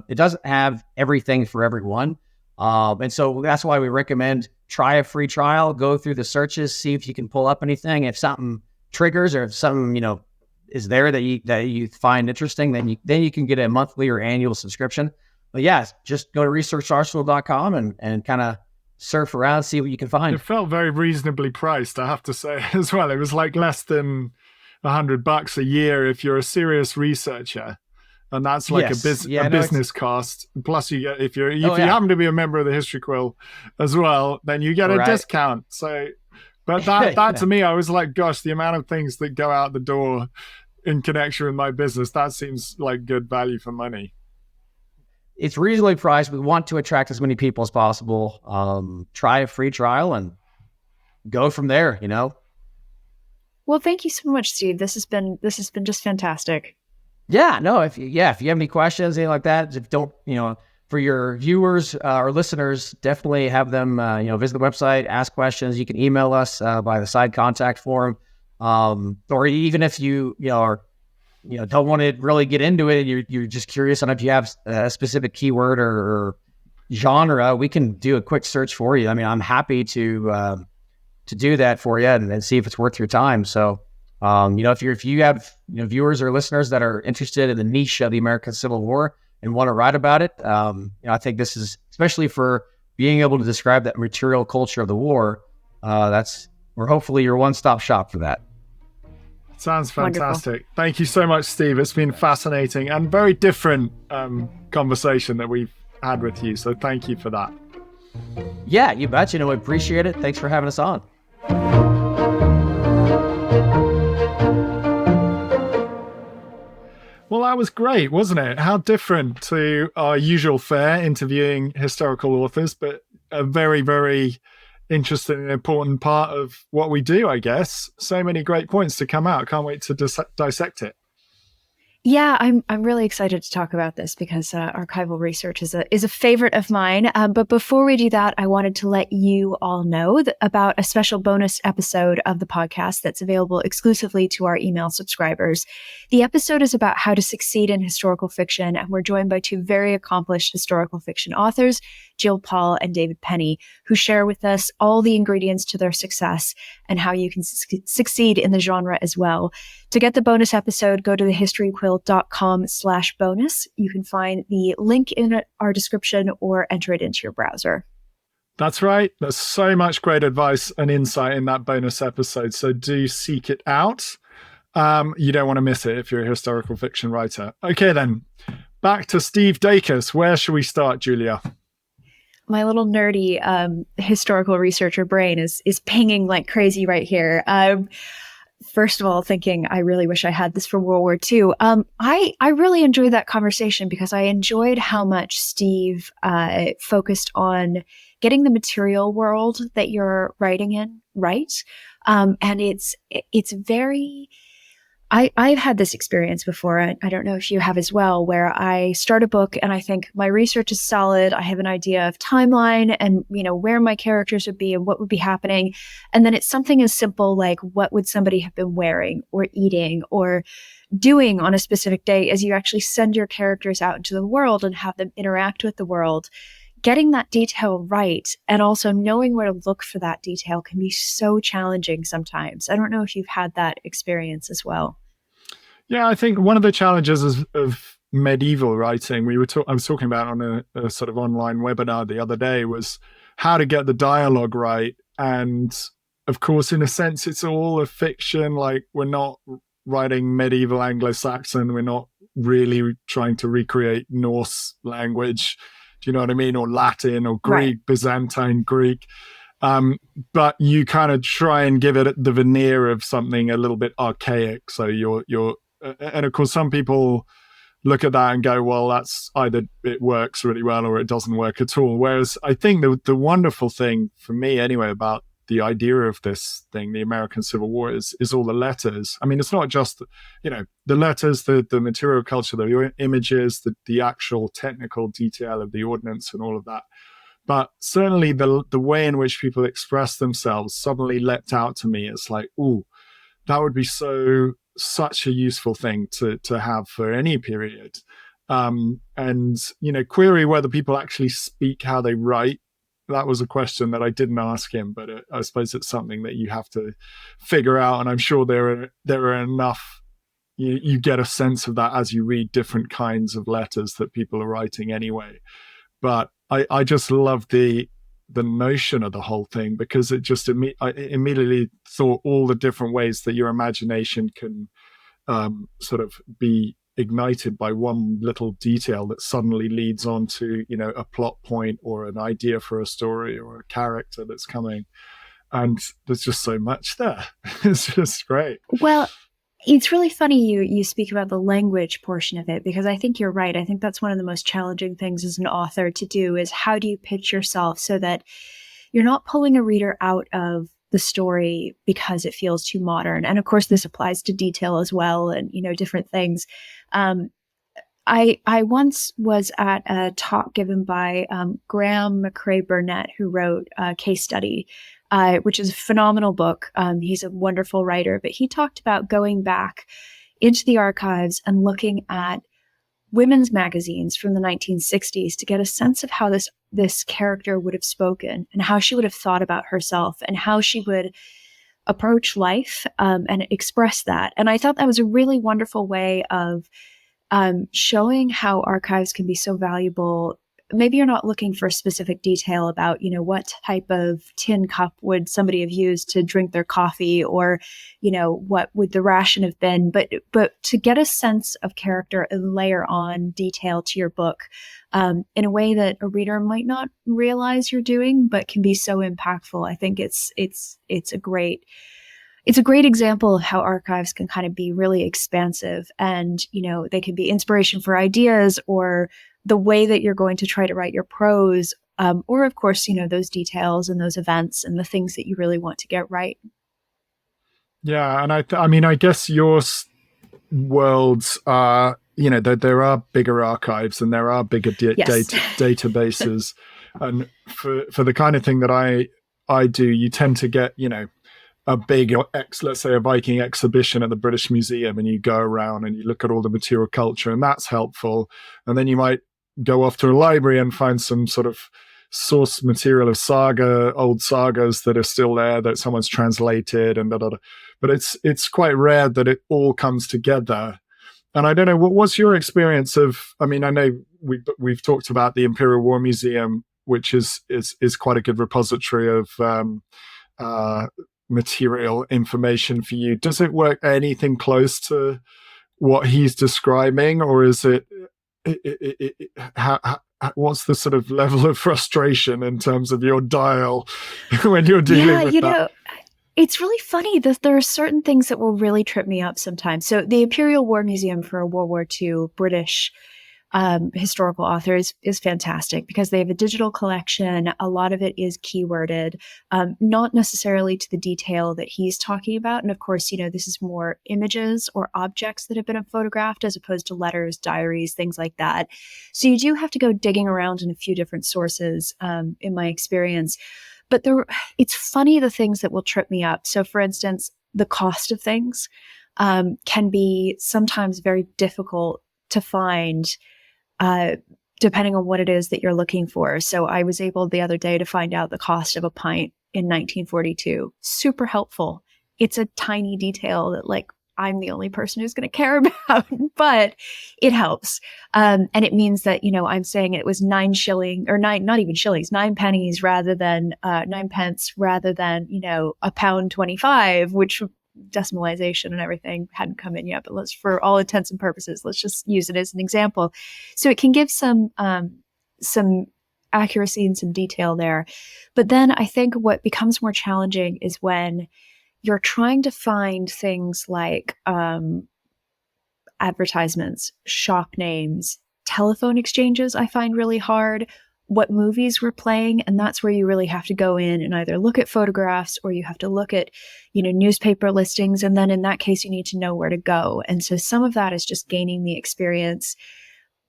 It doesn't have everything for everyone. And so that's why we recommend try a free trial, go through the searches, see if you can pull up anything. If something triggers or if something, is there that you find interesting, then you can get a monthly or annual subscription. But yeah, just go to researcharsenal.com and kind of surf around, see what you can find. It felt very reasonably priced, I have to say as well. It was like less than $100 a year if you're a serious researcher, and that's like a business cost. Plus, you get if you happen to be a member of the Historycool as well, then you get a discount. So, but that to me, I was like, gosh, the amount of things that go out the door in connection with my business, that seems like good value for money. It's reasonably priced. We want to attract as many people as possible. Try a free trial and go from there, Well, thank you so much, Steve. This has been just fantastic. Yeah, no, if you have any questions, anything like that, for your viewers or listeners, definitely have them, visit the website, ask questions. You can email us by the side contact form. Or even if you don't want to really get into it, you're just curious on if you have a specific keyword or genre, we can do a quick search for you. I mean, I'm happy to do that for you and see if it's worth your time. So, if you have viewers or listeners that are interested in the niche of the American Civil War and want to write about it, I think this is, especially for being able to describe that material culture of the war, we're hopefully your one-stop shop for that. Sounds fantastic. Wonderful. Thank you so much, Steve. It's been fascinating and very different conversation that we've had with you. So thank you for that. Yeah, you bet. We appreciate it. Thanks for having us on. Well, that was great, wasn't it? How different to our usual fare, interviewing historical authors, but a very, very interesting and important part of what we do, I guess. So many great points to come out. Can't wait to dissect it. Yeah, I'm really excited to talk about this because archival research is a favorite of mine. But before we do that, I wanted to let you all know about a special bonus episode of the podcast that's available exclusively to our email subscribers. The episode is about how to succeed in historical fiction, and we're joined by two very accomplished historical fiction authors, Jill Paul and David Penny, who share with us all the ingredients to their success and how you can succeed in the genre as well. To get the bonus episode, go to thehistoryquill.com/bonus. You can find the link in our description or enter it into your browser. That's right. There's so much great advice and insight in that bonus episode, so do seek it out. You don't want to miss it if you're a historical fiction writer. Okay, then, back to Steve Dacus. Where should we start, Julia? My little nerdy historical researcher brain is pinging like crazy right here. First of all, thinking I really wish I had this for World War II. I really enjoyed that conversation because I enjoyed how much Steve focused on getting the material world that you're writing in right. And it's very... I've had this experience before. I don't know if you have as well, where I start a book and I think my research is solid. I have an idea of timeline and, where my characters would be and what would be happening. And then it's something as simple like what would somebody have been wearing or eating or doing on a specific day as you actually send your characters out into the world and have them interact with the world. Getting that detail right and also knowing where to look for that detail can be so challenging sometimes. I don't know if you've had that experience as well. Yeah, I think one of the challenges of medieval writing I was talking about on a sort of online webinar the other day was how to get the dialogue right. And of course, in a sense, it's all a fiction. Like, we're not writing medieval Anglo-Saxon. We're not really trying to recreate Norse language. Do you know what I mean? Or Latin or Greek, right. Byzantine Greek. But you kind of try and give it the veneer of something a little bit archaic. So and of course, some people look at that and go, well, that's either it works really well or it doesn't work at all. Whereas I think the wonderful thing for me anyway about the idea of this thing, the American Civil War, is all the letters. I mean, it's not just, the letters, the material culture, the images, the actual technical detail of the ordnance and all of that. But certainly the way in which people express themselves suddenly leapt out to me. It's like, ooh, that would be such a useful thing to have for any period. And, query whether people actually speak how they write. That was a question that I didn't ask him, but I suppose it's something that you have to figure out. And I'm sure there are enough, you get a sense of that as you read different kinds of letters that people are writing anyway. But I just love the notion of the whole thing, because I immediately thought all the different ways that your imagination can sort of be ignited by one little detail that suddenly leads on to, a plot point or an idea for a story or a character that's coming. And there's just so much there. It's just great. Well, it's really funny you speak about the language portion of it, because I think you're right. I think that's one of the most challenging things as an author to do is how do you pitch yourself so that you're not pulling a reader out of the story because it feels too modern. And of course, this applies to detail as well and, different things. I once was at a talk given by Graham McCrae Burnett, who wrote Case Study, which is a phenomenal book. He's a wonderful writer, but he talked about going back into the archives and looking at women's magazines from the 1960s to get a sense of how this character would have spoken and how she would have thought about herself and how she would approach life and express that. And I thought that was a really wonderful way of showing how archives can be so valuable. Maybe you're not looking for a specific detail about, what type of tin cup would somebody have used to drink their coffee or, what would the ration have been, but to get a sense of character and layer on detail to your book in a way that a reader might not realize you're doing, but can be so impactful. I think it's a great example of how archives can kind of be really expansive and, they can be inspiration for ideas or the way that you're going to try to write your prose, or of course, those details and those events and the things that you really want to get right. Yeah. And I guess your worlds are, there are bigger archives and there are bigger Yes. databases. And for the kind of thing that I do, you tend to get, a big, let's say a Viking exhibition at the British Museum, and you go around and you look at all the material culture, and that's helpful. And then you might go off to a library and find some sort of source material of old sagas that are still there that someone's translated, and da, da, da. But it's quite rare that it all comes together. And I don't know, what was your experience of? I mean, I know we've talked about the Imperial War Museum, which is quite a good repository of material information for you. Does it work anything close to what he's describing, or is what's the sort of level of frustration in terms of your dial when you're dealing with that? It's really funny that there are certain things that will really trip me up sometimes. So the Imperial War Museum for World War II British historical authors is fantastic because they have a digital collection. A lot of it is keyworded, not necessarily to the detail that he's talking about. And of course, this is more images or objects that have been photographed as opposed to letters, diaries, things like that. So you do have to go digging around in a few different sources, in my experience. But it's funny the things that will trip me up. So for instance, the cost of things can be sometimes very difficult to find, depending on what it is that you're looking for. So I was able the other day to find out the cost of a pint in 1942. Super helpful. It's a tiny detail that I'm the only person who's going to care about, but it helps. And it means that, I'm saying it was 9 shilling or not even shillings, 9 pennies rather than 9 pence rather than, £1.25, which decimalization and everything hadn't come in yet, but for all intents and purposes, let's just use it as an example. So it can give some accuracy and some detail there. But then I think what becomes more challenging is when you're trying to find things like advertisements, shop names, telephone exchanges. I find really hard. What movies we're playing, and that's where you really have to go in and either look at photographs or you have to look at, newspaper listings. And then in that case, you need to know where to go. And so some of that is just gaining the experience.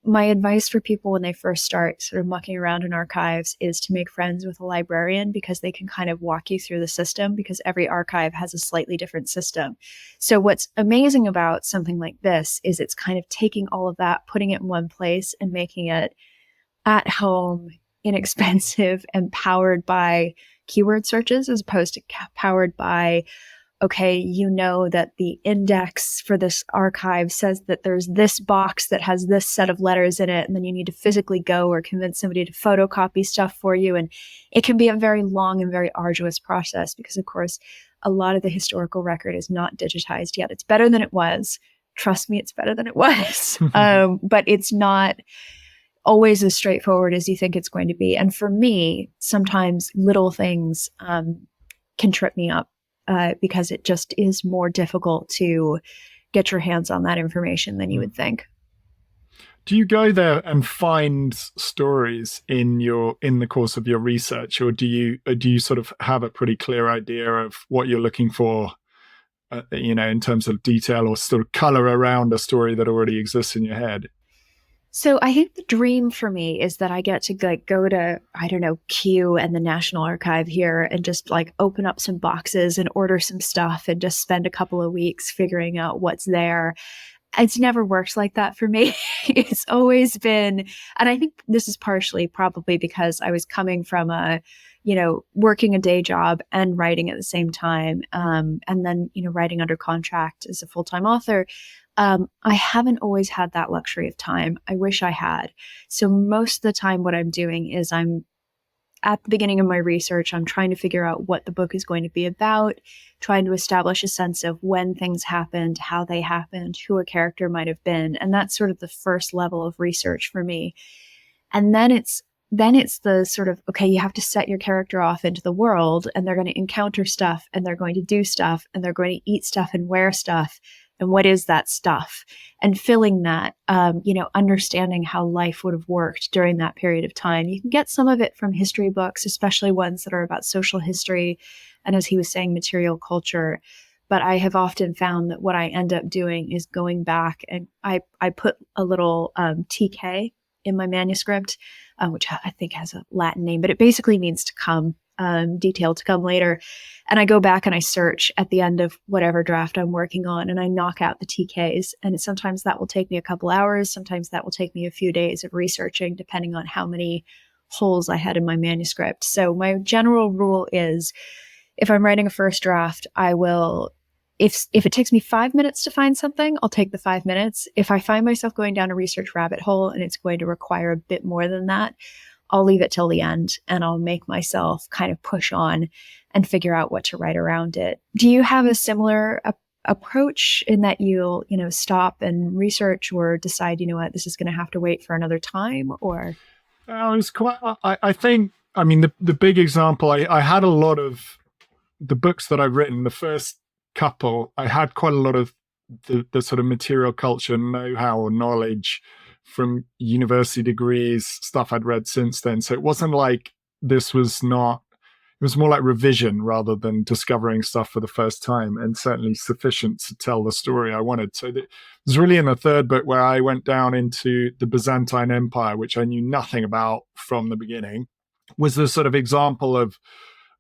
My advice for people when they first start sort of mucking around in archives is to make friends with a librarian because they can kind of walk you through the system because every archive has a slightly different system. So what's amazing about something like this is it's kind of taking all of that, putting it in one place and making it at home, inexpensive, and powered by keyword searches as opposed to powered by, okay, that the index for this archive says that there's this box that has this set of letters in it, and then you need to physically go or convince somebody to photocopy stuff for you. And it can be a very long and very arduous process because, of course, a lot of the historical record is not digitized yet. It's better than it was. Trust me, it's better than it was. But it's not always as straightforward as you think it's going to be. And for me, sometimes little things can trip me up because it just is more difficult to get your hands on that information than you would think. Do you go there and find stories in the course of your research, or do you sort of have a pretty clear idea of what you're looking for, in terms of detail or sort of color around a story that already exists in your head? So I think the dream for me is that I get to go to, Kew and the National Archive here and just open up some boxes and order some stuff and just spend a couple of weeks figuring out what's there. It's never worked like that for me. It's always been, and I think this is partially probably because I was coming from working a day job and writing at the same time. And then, writing under contract as a full-time author. I haven't always had that luxury of time. I wish I had. So most of the time what I'm doing is I'm at the beginning of my research, I'm trying to figure out what the book is going to be about, trying to establish a sense of when things happened, how they happened, who a character might have been. And that's sort of the first level of research for me. And then it's the sort of, okay, you have to set your character off into the world and they're going to encounter stuff and they're going to do stuff and they're going to eat stuff and wear stuff. And what is that stuff? And filling that, understanding how life would have worked during that period of time. You can get some of it from history books, especially ones that are about social history. And as he was saying, material culture. but I have often found that what I end up doing is going back and I put a little TK in my manuscript, which I think has a Latin name, but it basically means to come, detail to come later. And I go back and I search at the end of whatever draft I'm working on, and I knock out the TKs. And sometimes that will take me a couple hours. Sometimes that will take me a few days of researching, depending on how many holes I had in my manuscript. So my general rule is, if I'm writing a first draft, I will, if it takes me 5 minutes to find something, I'll take the 5 minutes. If I find myself going down a research rabbit hole and it's going to require a bit more than that, I'll leave it till the end and I'll make myself kind of push on and figure out what to write around it. Do you have a similar approach in that you'll, stop and research, or decide, this is going to have to wait for another time? Or I think, the big example, I had a lot of the books that I've written, the first couple, I had quite a lot of the sort of material culture know-how or knowledge from university degrees, stuff I'd read since then. So it wasn't like it was more like revision rather than discovering stuff for the first time, and certainly sufficient to tell the story I wanted. So it was really in the third book where I went down into the Byzantine Empire, which I knew nothing about from the beginning, was the sort of example of,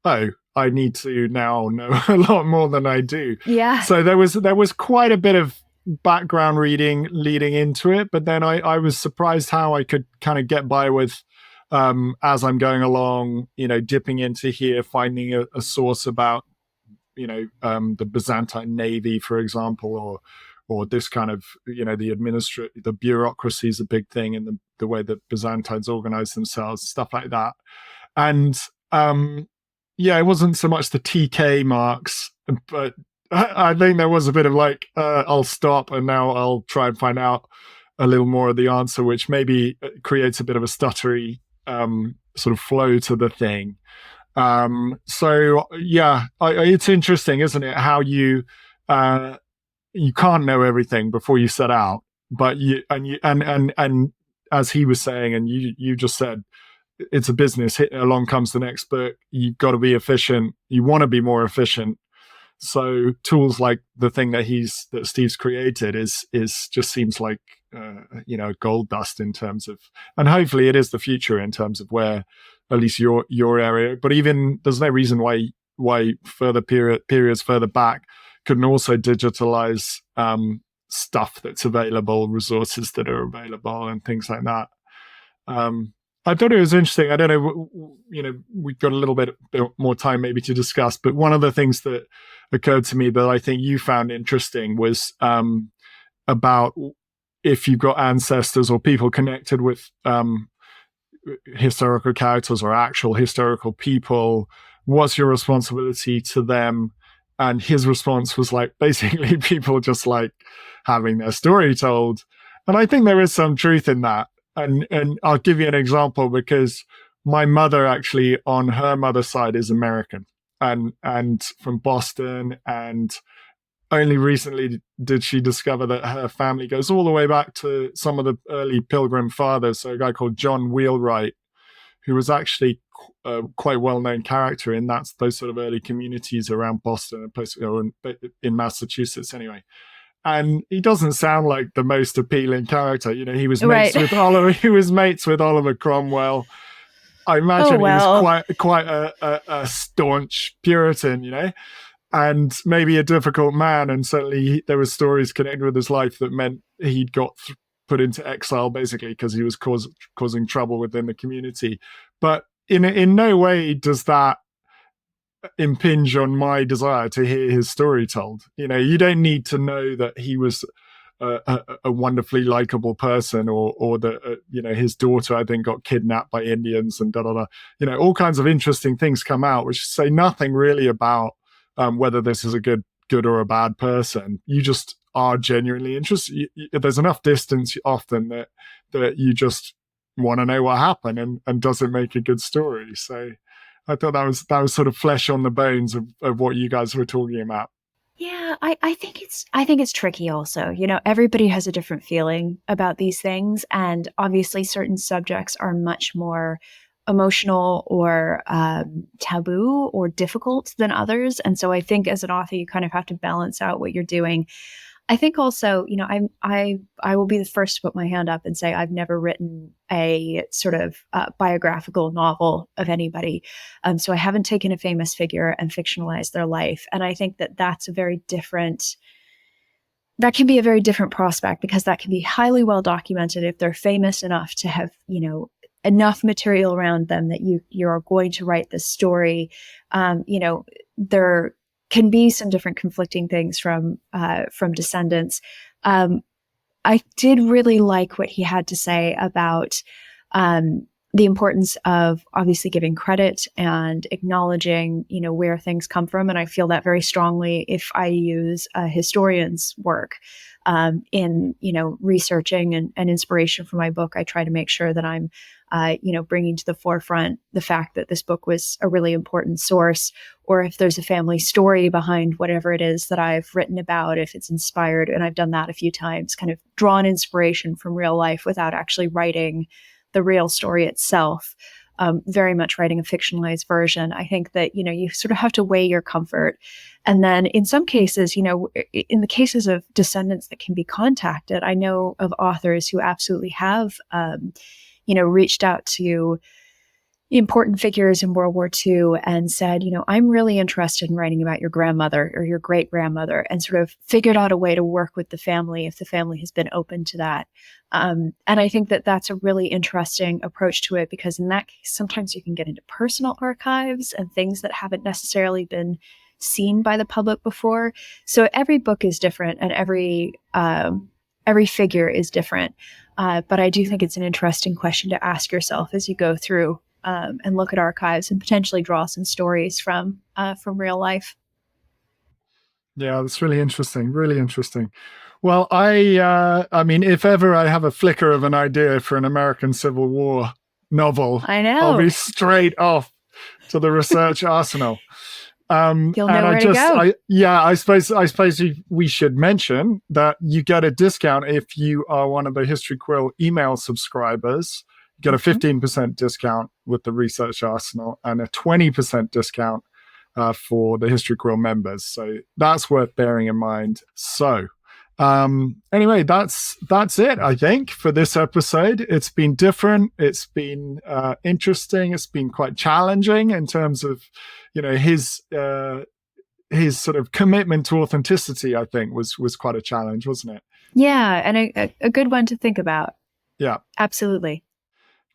oh, I need to now know a lot more than I do. Yeah. So there was quite a bit of background reading leading into it, but then I was surprised how I could kind of get by with, as I'm going along, dipping into here, finding a source about, the Byzantine Navy, for example, or this kind of, the bureaucracy is a big thing in the way that Byzantines organize themselves, stuff like that. And it wasn't so much the TK marks, but I think there was a bit of like, I'll stop and now I'll try and find out a little more of the answer, which maybe creates a bit of a stuttery sort of flow to the thing. It's interesting, isn't it? How you can't know everything before you set out, but and as he was saying, and you just said, it's a business. Along comes the next book. You've got to be efficient. You want to be more efficient. So tools like the thing that Steve's created is just seems like gold dust in terms of, and hopefully it is the future in terms of where at least your area. But even there's no reason why further periods further back couldn't also digitalize stuff that's available, resources that are available, and things like that. I thought it was interesting. I don't know, we've got a little bit more time maybe to discuss, but one of the things that occurred to me that I think you found interesting was about if you've got ancestors or people connected with historical characters or actual historical people, what's your responsibility to them? And his response was like, basically people just like having their story told. And I think there is some truth in that. And I'll give you an example, because my mother actually on her mother's side is American and from Boston. And only recently did she discover that her family goes all the way back to some of the early Pilgrim Fathers. So a guy called John Wheelwright, who was actually a quite well-known character in those sort of early communities around Boston, in Massachusetts anyway. And he doesn't sound like the most appealing character. He was mates with Oliver. He was mates with Oliver Cromwell. I imagine he was quite a staunch Puritan, and maybe a difficult man. And certainly there were stories connected with his life that meant he got put into exile, basically, because he was causing trouble within the community. But in no way does that impinge on my desire to hear his story told. You don't need to know that he was a wonderfully likable person, or that his daughter, I think, got kidnapped by Indians and all kinds of interesting things come out which say nothing really about whether this is a good or a bad person. You just are genuinely interested. There's enough distance often that you just want to know what happened, and does it make a good story. So I thought that was sort of flesh on the bones of what you guys were talking about. Yeah, I think it's tricky also. Everybody has a different feeling about these things. And obviously certain subjects are much more emotional or taboo or difficult than others. And so I think as an author, you kind of have to balance out what you're doing. I think also, I will be the first to put my hand up and say I've never written a sort of biographical novel of anybody. So I haven't taken a famous figure and fictionalized their life. And I think that that can be a very different prospect, because that can be highly well documented if they're famous enough to have, enough material around them that you're going to write this story. There can be some different conflicting things from descendants. I did really like what he had to say about the importance of obviously giving credit and acknowledging, where things come from. And I feel that very strongly if I use a historian's work in, researching and inspiration for my book. I try to make sure that I'm, bringing to the forefront the fact that this book was a really important source, or if there's a family story behind whatever it is that I've written about, if it's inspired, and I've done that a few times, kind of drawn inspiration from real life without actually writing the real story itself, very much writing a fictionalized version. I think that, you sort of have to weigh your comfort. And then in some cases, in the cases of descendants that can be contacted, I know of authors who absolutely have, reached out to important figures in World War II and said, I'm really interested in writing about your grandmother or your great grandmother, and sort of figured out a way to work with the family if the family has been open to that. And I think that that's a really interesting approach to it, because in that case, sometimes you can get into personal archives and things that haven't necessarily been seen by the public before. So every book is different, and every figure is different. But I do think it's an interesting question to ask yourself as you go through and look at archives and potentially draw some stories from real life. Yeah, that's really interesting. Really interesting. Well, I mean, if ever I have a flicker of an idea for an American Civil War novel, I know. I'll be straight off to the research arsenal. You'll know where to go. I suppose we should mention that you get a discount if you are one of the History Quill email subscribers. You get a 15% discount with the Research Arsenal and a 20% discount for the History Quill members. So that's worth bearing in mind. So anyway, that's it, I think, for this episode. It's been different. It's been interesting. It's been quite challenging in terms of, his sort of commitment to authenticity, I think, was quite a challenge, wasn't it? Yeah, and a good one to think about. Yeah. Absolutely.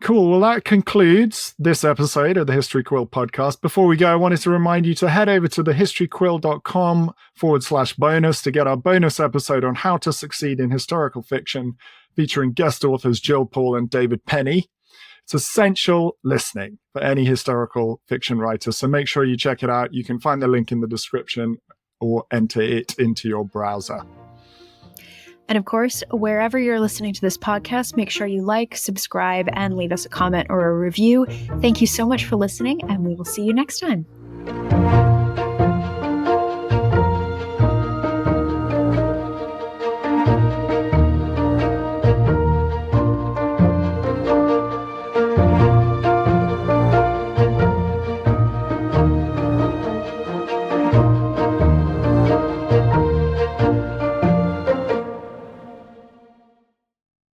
Cool. Well, that concludes this episode of the History Quill podcast. Before we go, I wanted to remind you to head over to thehistoryquill.com/bonus to get our bonus episode on how to succeed in historical fiction, featuring guest authors Jill Paul and David Penny. It's essential listening for any historical fiction writer, so make sure you check it out. You can find the link in the description or enter it into your browser. And of course, wherever you're listening to this podcast, make sure you like, subscribe, and leave us a comment or a review. Thank you so much for listening, and we will see you next time.